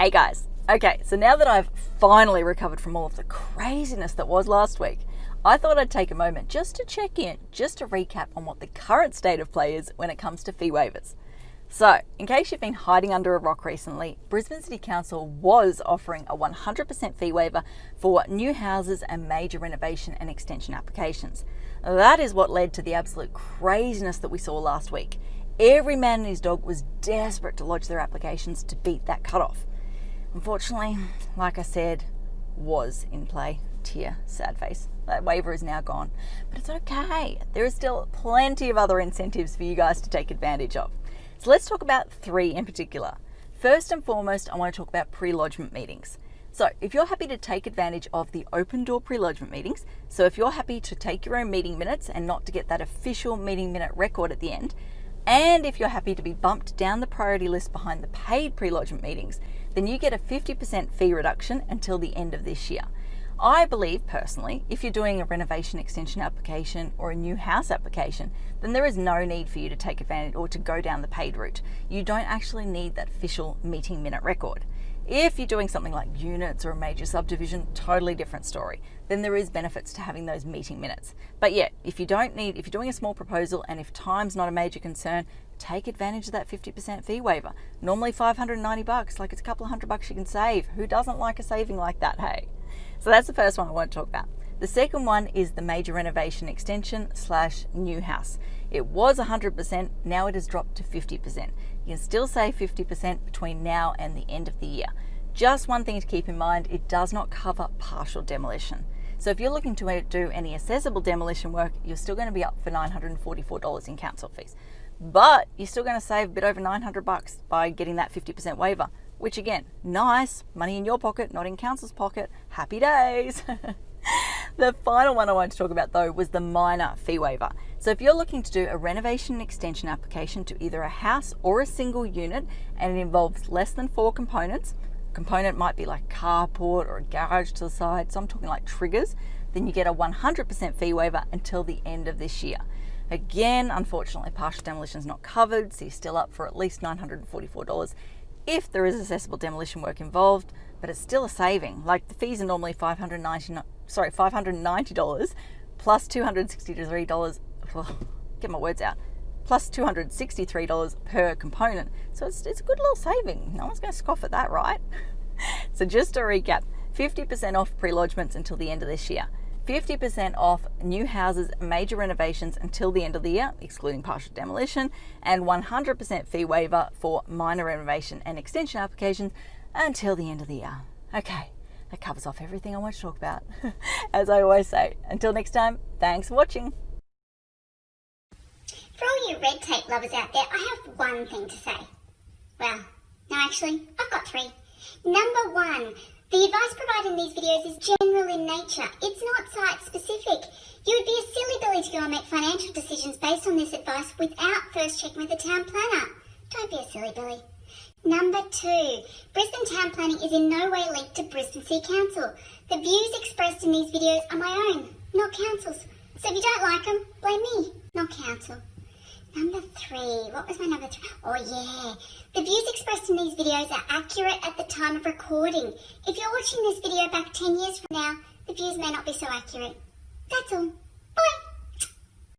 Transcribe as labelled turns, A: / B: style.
A: Hey guys. Okay, so now that I've finally recovered from all of the craziness that was last week, I thought I'd take a moment just to check in, just to recap on what the current state of play is when it comes to fee waivers. So, in case you've been hiding under a rock recently, Brisbane City Council was offering a 100% fee waiver for new houses and major renovation and extension applications. That is what led to the absolute craziness that we saw last week. Every man and his dog was desperate to lodge their applications to beat that cutoff. Unfortunately, like I said, was in play. Tear, sad face. That waiver is now gone. But it's okay. There is still plenty of other incentives for you guys to take advantage of. So let's talk about three in particular. First and foremost, I want to talk about pre-lodgement meetings. So if you're happy to take advantage of the open door pre-lodgement meetings, so if you're happy to take your own meeting minutes and not to get that official meeting minute record at the end, and if you're happy to be bumped down the priority list behind the paid pre-lodgement meetings, then you get a 50% fee reduction until the end of this year. I believe personally, if you're doing a renovation extension application or a new house application, then there is no need for you to take advantage or to go down the paid route. You don't actually need that official meeting minute record. If you're doing something like units or a major subdivision, totally different story. Then there is benefits to having those meeting minutes. But yeah, if you're doing a small proposal and if time's not a major concern, take advantage of that 50% fee waiver. Normally $590, like it's a couple of $100 you can save. Who doesn't like a saving like that, hey? So that's the first one I want to talk about. The second one is the major renovation extension / new house. It was 100%, now it has dropped to 50%. You can still save 50% between now and the end of the year. Just one thing to keep in mind, it does not cover partial demolition. So if you're looking to do any accessible demolition work, you're still going to be up for $944 in council fees. But you're still going to save a bit over $900 by getting that 50% waiver, which again, nice, money in your pocket, not in council's pocket. Happy days. The final one I wanted to talk about though was the minor fee waiver. So if you're looking to do a renovation and extension application to either a house or a single unit and it involves less than 4 components, component might be like carport or a garage to the side, so I'm talking like triggers, then you get a 100% fee waiver until the end of this year. Again, unfortunately, partial demolition is not covered, so you're still up for at least $944 if there is accessible demolition work involved, but it's still a saving. Like the fees are normally $590 plus $263, get my words out, plus $263 per component. So it's a good little saving. No one's going to scoff at that, right? So just to recap, 50% off pre-lodgements until the end of this year. 50% off new houses, major renovations until the end of the year, excluding partial demolition, and 100% fee waiver for minor renovation and extension applications until the end of the year. Okay, that covers off everything I want to talk about. As I always say, until next time, thanks for watching.
B: For all you red tape lovers out there, I have one thing to say. Well, no, actually, I've got 3. Number 1, the advice provided in these videos is general in nature. It's not site specific. You would be a silly Billy to go and make financial decisions based on this advice without first checking with the town planner. Don't be a silly Billy. Number 2, Brisbane Town Planning is in no way linked to Brisbane City Council. The views expressed in these videos are my own, not council's. So if you don't like them, blame me, not council. Number 3, what was my number 3? Oh yeah, the views expressed in these videos are accurate at the time of recording. If you're watching this video back 10 years from now, the views may not be so accurate. That's all. Bye.